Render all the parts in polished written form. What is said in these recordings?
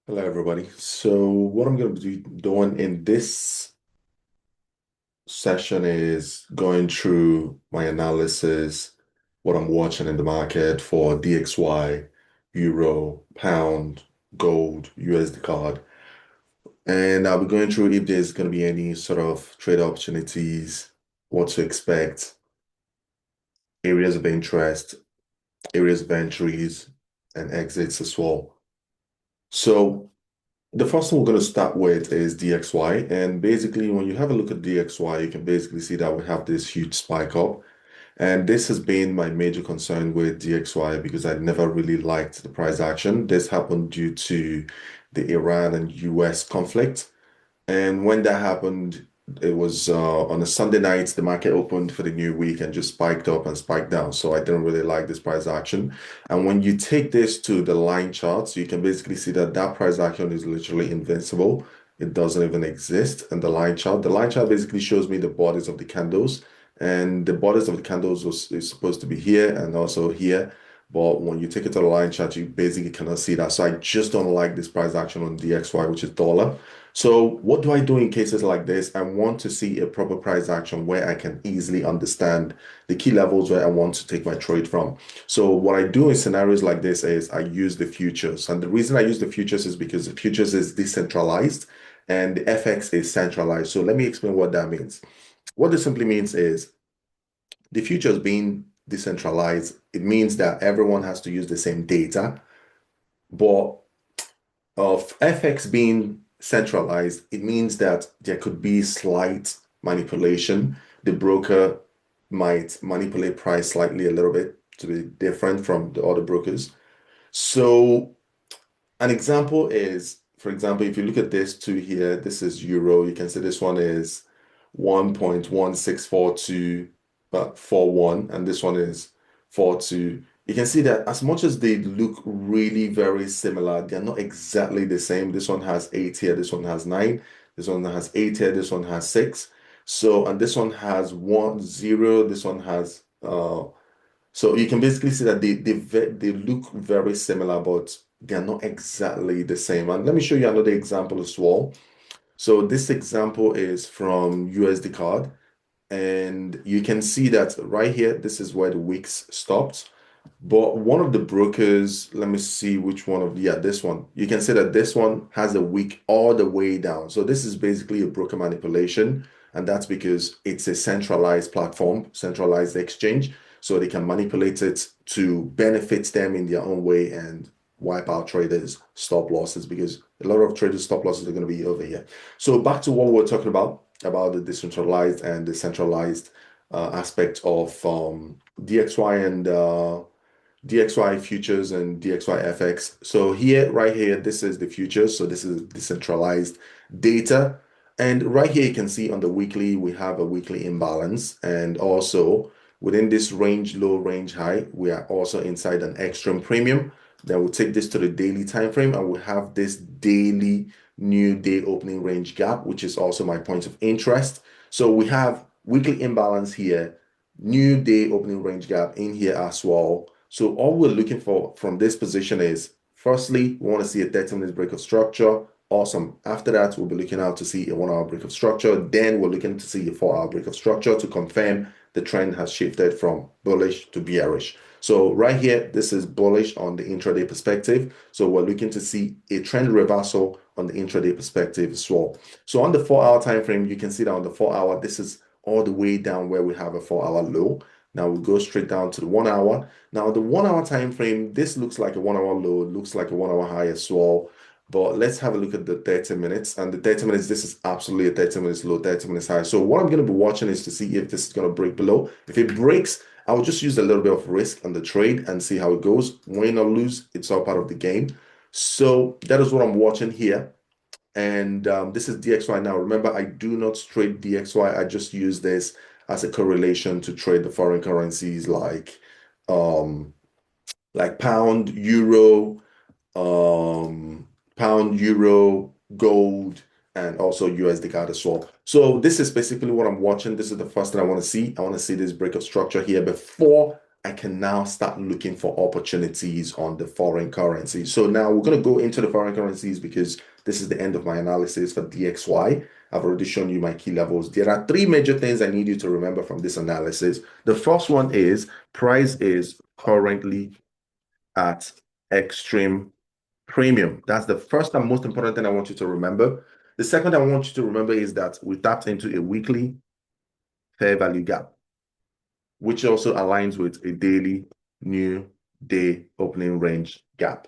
Hello, everybody. So, what I'm going to be doing in this session is going through my analysis, what I'm watching in the market for DXY, Euro, Pound, Gold, USD card. And I'll be going through if there's going to be any sort of trade opportunities, what to expect, areas of interest, areas of entries, and exits as well. So, the first one we're going to start with is DXY. And basically, when you have a look at DXY, you can basically see that we have this huge spike up. And this has been my major concern with DXY because I never really liked the price action. This happened due to the Iran and US conflict. And when that happened, it was on a Sunday night, the market opened for the new week and just spiked up and spiked down. So I didn't really like this price action. And when you take this to the line charts, you can basically see that that price action is literally invincible. It doesn't even exist in the line chart. The line chart basically shows me the bodies of the candles. And the bodies of the candles is supposed to be here and also here. But when you take it to the line chart, you basically cannot see that. So I just don't like this price action on DXY, which is dollar. So what do I do in cases like this? I want to see a proper price action where I can easily understand the key levels where I want to take my trade from. So what I do in scenarios like this is I use the futures. And the reason I use the futures is because the futures is decentralized and the FX is centralized. So let me explain what that means. What this simply means is the futures being decentralized, it means that everyone has to use the same data, but of FX being centralized, it means that there could be slight manipulation. The broker might manipulate price slightly a little bit to be different from the other brokers. So an example is, for example, if you look at this two here, this is euro. You can see this one is 1.1642 41, and this one is 42. You can see that as much as they look really very similar, they're not exactly the same. This one has 8 here, this one has 9, this one has 8 here, this one has 6. So, and this one has 1, 0, this one has so you can basically see that they look very similar, but they're not exactly the same. And let me show you another example as well. So this example is from USD card, and you can see that right here, this is where the wicks stopped. But one of the brokers, let me see which one of, yeah, this one. You can see that this one has a wick all the way down. So this is basically a broker manipulation. And that's because it's a centralized platform, centralized exchange. So they can manipulate it to benefit them in their own way and wipe out traders' stop losses because a lot of traders' stop losses are going to be over here. So back to what we're talking about the decentralized and the centralized aspect of DXY and DXY futures and DXY FX. So here, right here, this is the futures. So this is decentralized data. And right here, you can see on the weekly, we have a weekly imbalance. And also within this range, low, range, high, we are also inside an extreme premium. Then we'll take this to the daily time frame and we'll have this daily new day opening range gap, which is also my point of interest. So we have weekly imbalance here, new day opening range gap in here as well. So all we're looking for from this position is, firstly, we want to see a 30 minutes break of structure. Awesome. After that, we'll be looking out to see a 1 hour break of structure. Then we're looking to see a 4 hour break of structure to confirm the trend has shifted from bullish to bearish. So right here, this is bullish on the intraday perspective. So we're looking to see a trend reversal on the intraday perspective as well. So on the 4 hour time frame, you can see that on the 4 hour, this is all the way down where we have a 4 hour low. Now we'll go straight down to the 1 hour. Now the 1 hour time frame, this looks like a 1 hour low, looks like a 1 hour high as well. But let's have a look at the 30 minutes. And the 30 minutes, this is absolutely a 30 minutes low, 30 minutes high. So what I'm going to be watching is to see if this is going to break below. If it breaks, I'll just use a little bit of risk on the trade and see how it goes. Win or lose, it's all part of the game. So that is what I'm watching here. And this is DXY now. Remember, I do not trade DXY. I just use this as a correlation to trade the foreign currencies um, like pound, euro, gold, and also USD card as well. So this is basically what I'm watching. This is the first thing I want to see. I want to see this break of structure here before I can now start looking for opportunities on the foreign currency. So now we're going to go into the foreign currencies because this is the end of my analysis for DXY. I've already shown you my key levels. There are three major things I need you to remember from this analysis. The first one is price is currently at extreme premium. That's the first and most important thing I want you to remember. The second I want you to remember is that we tapped into a weekly fair value gap, which also aligns with a daily new day opening range gap.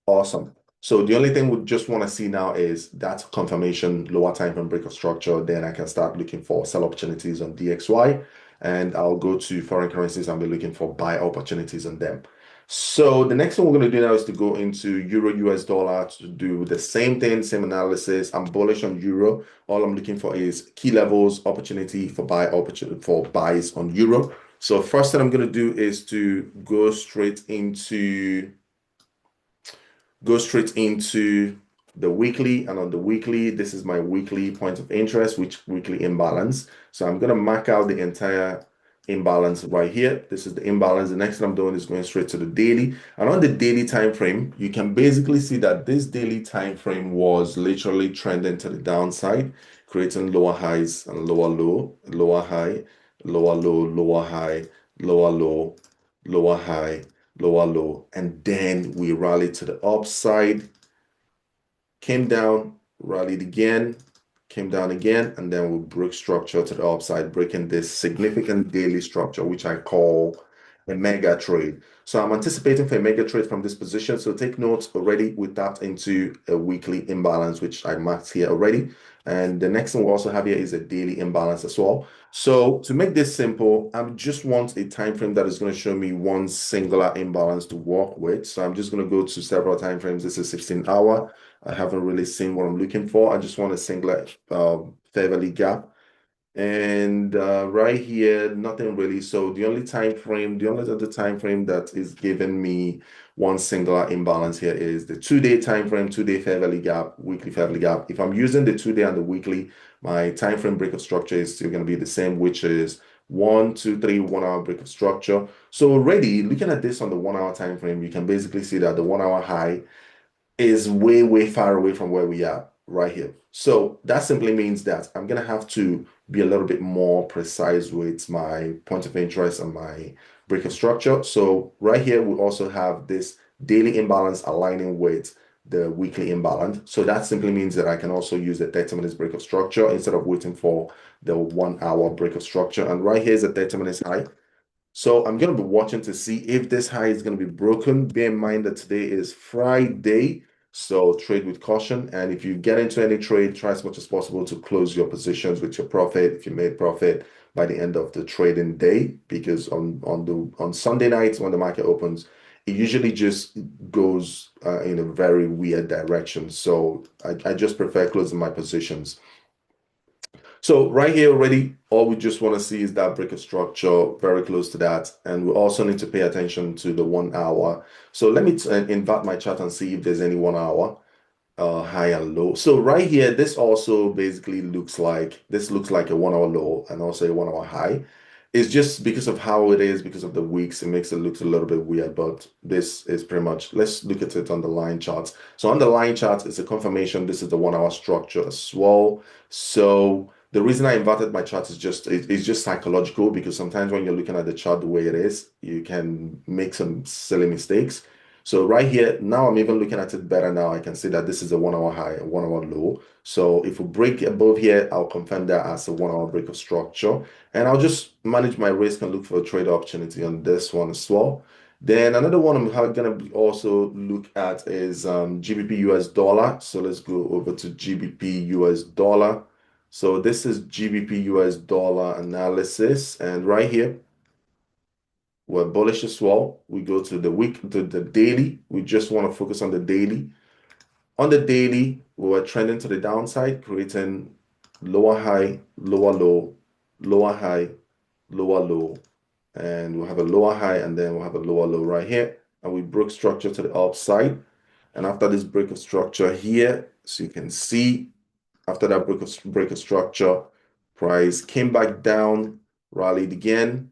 Awesome. So the only thing we just want to see now is that confirmation, lower time frame break of structure. Then I can start looking for sell opportunities on DXY, and I'll go to foreign currencies and be looking for buy opportunities on them. So the next thing we're going to do now is to go into Euro US dollar to do the same thing, same analysis. I'm bullish on Euro. All I'm looking for is key levels, opportunity for buy, opportunity for buys on Euro. So first thing I'm going to do is to go straight into the weekly, and on the weekly, this is my weekly point of interest, which weekly imbalance. So I'm going to mark out the entire imbalance right here. This is the imbalance. The next thing I'm doing is going straight to the daily. And on the daily time frame, you can basically see that this daily time frame was literally trending to the downside, creating lower highs and lower low, lower high, lower low, lower high, lower low, lower high, lower low, and then we rallied to the upside, came down, rallied again, came down again, and then we broke structure to the upside, breaking this significant daily structure, which I call a mega trade. So I'm anticipating for a mega trade from this position. So take note, already we tapped into a weekly imbalance, which I marked here already. And the next thing we also have here is a daily imbalance as well. So to make this simple, I just want a time frame that is going to show me one singular imbalance to work with. So I'm just going to go to several time frames. This is 16 hour. I haven't really seen what I'm looking for. I just want a singular fair value gap. And right here, nothing really. So the only other time frame that is giving me one singular imbalance here is the 2-day time frame, 2-day fair value gap, weekly fair value gap. If I'm using the 2-day and the weekly, my time frame break of structure is still going to be the same, which is 1, 2, 3, 1 hour break of structure. So already looking at this on the 1 hour time frame, you can basically see that the 1 hour high is way, way far away from where we are right here. So that simply means that I'm going to have to be a little bit more precise with my point of interest and my break of structure. So right here, we also have this daily imbalance aligning with the weekly imbalance. So that simply means that I can also use the 30 minutes break of structure instead of waiting for the 1 hour break of structure. And right here is the 30 minutes high. So I'm going to be watching to see if this high is going to be broken. Bear in mind that today is Friday, so trade with caution. And if you get into any trade, try as much as possible to close your positions with your profit if you made profit by the end of the trading day, because on Sunday nights when the market opens, it usually just goes in a very weird direction. So I just prefer closing my positions. So right here already, all we just want to see is that break of structure very close to that. And we also need to pay attention to the 1 hour. So let me invert my chart and see if there's any 1 hour high and low. So right here, this also basically looks like a 1 hour low and also a 1 hour high. It's just because of how it is, because of the weeks, it makes it look a little bit weird, but this is pretty much, let's look at it on the line charts. So on the line chart, it's a confirmation. This is the 1 hour structure as well. So the reason I inverted my chart is it's just psychological, because sometimes when you're looking at the chart the way it is, you can make some silly mistakes. So right here, now I'm even looking at it better now. I can see that this is a 1 hour high, a 1 hour low. So if we break above here, I'll confirm that as a 1 hour break of structure. And I'll just manage my risk and look for a trade opportunity on this one as well. Then another one I'm going to also look at is GBP US dollar. So let's go over to GBP US dollar. So this is GBP US dollar analysis. And right here, we're bullish as well. We go to the week, to the daily. We just want to focus on the daily. On the daily, we were trending to the downside, creating lower high, lower low, lower high, lower low. And we'll have a lower high, and then we'll have a lower low right here. And we broke structure to the upside. And after this break of structure here, so you can see, after that break of structure, price came back down, rallied again,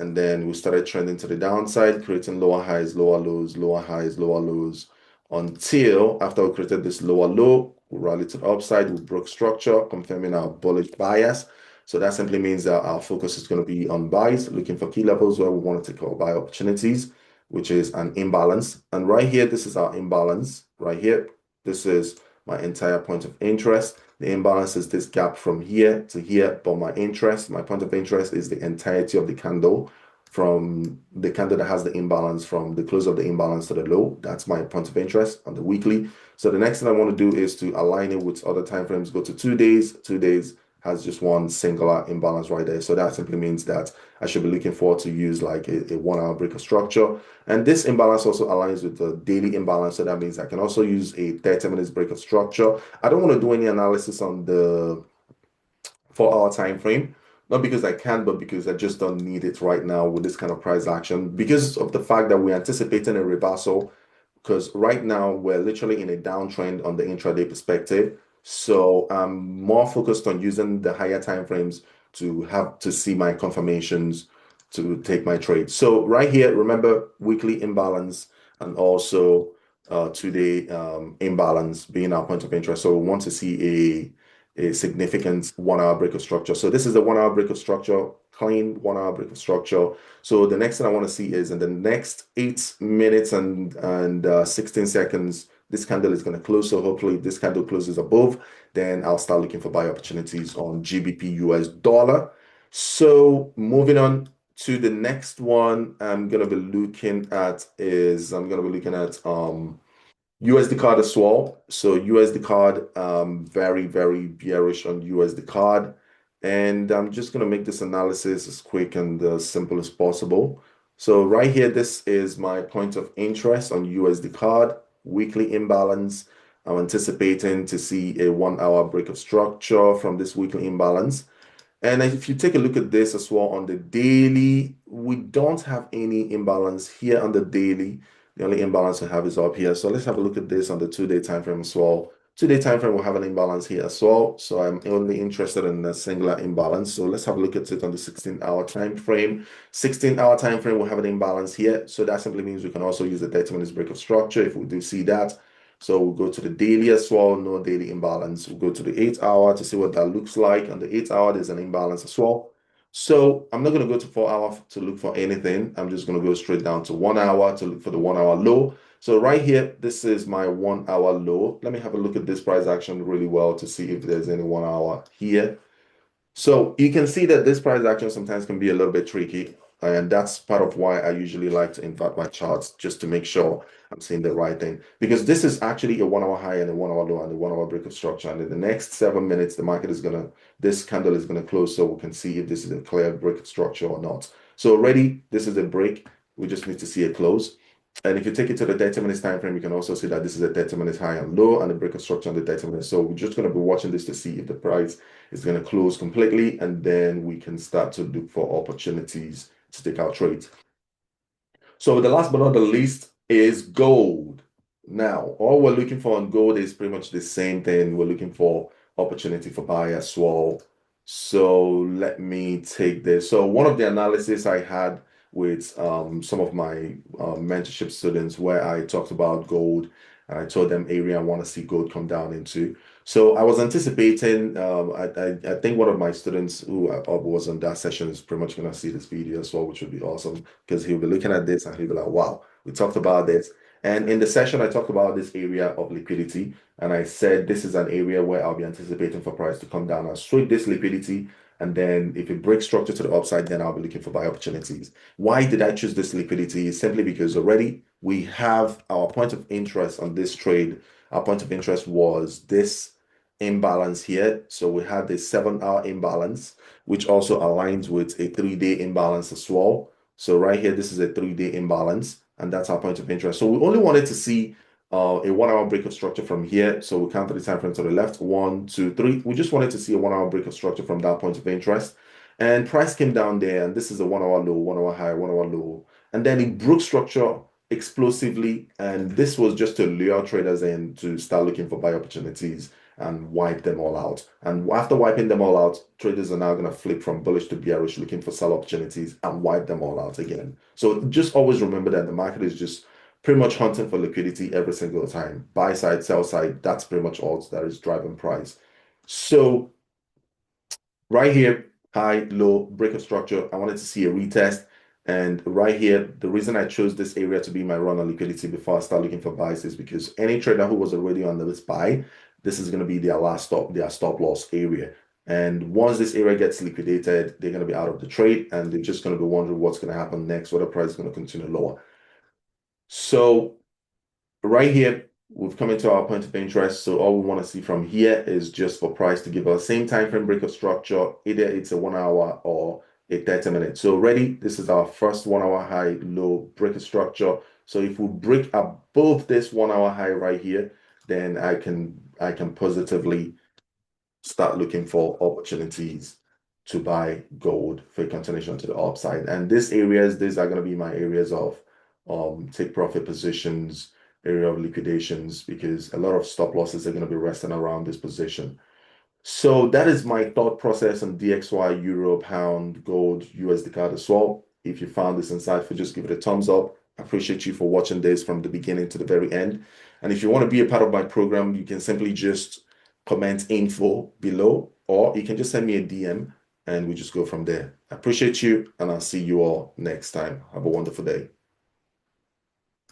and then we started trending to the downside, creating lower highs, lower lows, lower highs, lower lows, until after we created this lower low, we rallied to the upside, we broke structure, confirming our bullish bias. So that simply means that our focus is going to be on buys, looking for key levels where we want to take our buy opportunities, which is an imbalance. And right here, this is our imbalance. Right here, this is my entire point of interest. The imbalance is this gap from here to here, but my point of interest is the entirety of the candle, from the candle that has the imbalance from the close of the imbalance to the low. That's my point of interest on the weekly. So the next thing I want to do is to align it with other time frames, go to 2 days. 2 days has just one singular imbalance right there. So that simply means that I should be looking forward to use like a 1 hour break of structure. And this imbalance also aligns with the daily imbalance. So that means I can also use a 30 minutes break of structure. I don't want to do any analysis on the 4 hour time frame, not because I can, but because I just don't need it right now with this kind of price action, because of the fact that we're anticipating a reversal, because right now we're literally in a downtrend on the intraday perspective. So I'm more focused on using the higher time frames to have to see my confirmations to take my trade. So right here, remember weekly imbalance and also 2 day imbalance being our point of interest. So we want to see a significant 1 hour break of structure. So this is the 1 hour break of structure, clean 1 hour break of structure. So the next thing I want to see is in the next 8 minutes and 16 seconds, this candle is going to close. So hopefully if this candle closes above, then I'll start looking for buy opportunities on GBP US dollar. So moving on to the next one, I'm going to be looking at USD card as well. So USD card, very, very bearish on USD card. And I'm just going to make this analysis as quick and simple as possible. So right here, this is my point of interest on USD card, weekly imbalance. I'm anticipating to see a 1 hour break of structure from this weekly imbalance. And if you take a look at this as well on the daily, we don't have any imbalance here on the daily. The only imbalance we have is up here. So let's have a look at this on the 2 day time frame as well. 2 day time frame will have an imbalance here as well. So I'm only interested in a singular imbalance. So let's have a look at it on the 16-hour time frame. 16-hour time frame will have an imbalance here. So that simply means we can also use the 30 minutes break of structure if we do see that. So we'll go to the daily as well, no daily imbalance. We'll go to the 8 hour to see what that looks like. On the 8 hour, there's an imbalance as well. So I'm not going to go to 4 hour to look for anything. I'm just going to go straight down to 1 hour to look for the 1 hour low. So right here, this is my 1 hour low. Let me have a look at this price action really well to see if there's any 1 hour here. So you can see that this price action sometimes can be a little bit tricky. And that's part of why I usually like to invert my charts, just to make sure I'm seeing the right thing. Because this is actually a 1 hour high and a 1 hour low and a 1 hour break of structure. And in the next 7 minutes, the market is this candle is gonna close, so we can see if this is a clear break of structure or not. So already, this is a break. We just need to see a close. And if you take it to the 30 minutes time frame, you can also see that this is a 30 minutes high and low and a break of structure on the 30 minutes. So we're just going to be watching this to see if the price is going to close completely, and then we can start to look for opportunities to take our trades. So the last but not the least is gold. Now, all we're looking for on gold is pretty much the same thing. We're looking for opportunity for buy as well. So let me take this. So one of the analysis I had with some of my mentorship students where I talked about gold and I told them area I want to see gold come down into. So I was anticipating, I think one of my students who was on that session is pretty much going to see this video as well, which would be awesome because he'll be looking at this and he'll be like, wow, we talked about this. And in the session, I talked about this area of liquidity. And I said, this is an area where I'll be anticipating for price to come down and sweep this liquidity. And then if it breaks structure to the upside, then I'll be looking for buy opportunities. Why did I choose this liquidity? Simply because already we have our point of interest on this trade. Our point of interest was this imbalance here. So we had the 7-hour imbalance, which also aligns with a 3-day imbalance as well. So right here, this is a 3-day imbalance, and that's our point of interest. So we only wanted to see a 1 hour break of structure from here. So we counted the time frame to the left, 1, 2, 3. We just wanted to see a 1 hour break of structure from that point of interest. And price came down there, and this is a 1 hour low, 1 hour high, 1 hour low. And then it broke structure explosively. And this was just to lure traders in to start looking for buy opportunities. and wipe them all out. And after wiping them all out, traders are now going to flip from bullish to bearish, looking for sell opportunities and wipe them all out again. So just always remember that the market is just pretty much hunting for liquidity every single time. Buy side, sell side, that's pretty much all that is driving price. So right here, high, low, break of structure. I wanted to see a retest. And right here, the reason I chose this area to be my run on liquidity before I start looking for buys is because any trader who was already on this buy, this is going to be their last stop, their stop loss area. And once this area gets liquidated, they're going to be out of the trade and they're just going to be wondering what's going to happen next, whether price is going to continue lower. So right here, we've come into our point of interest. So all we want to see from here is just for price to give us same time frame break of structure, either it's a 1 hour or a 30-minute. So ready, this is our first 1 hour high, low break of structure. So if we break above this 1 hour high right here, then I can positively start looking for opportunities to buy gold for a continuation to the upside. And these are going to be my areas of take profit positions, area of liquidations, because a lot of stop losses are going to be resting around this position. So that is my thought process on DXY, Euro, Pound, Gold, USD CAD as well. If you found this insightful, just give it a thumbs up. I appreciate you for watching this from the beginning to the very end. And if you want to be a part of my program, you can simply just comment info below, or you can just send me a DM and we just go from there. I appreciate you, and I'll see you all next time. Have a wonderful day.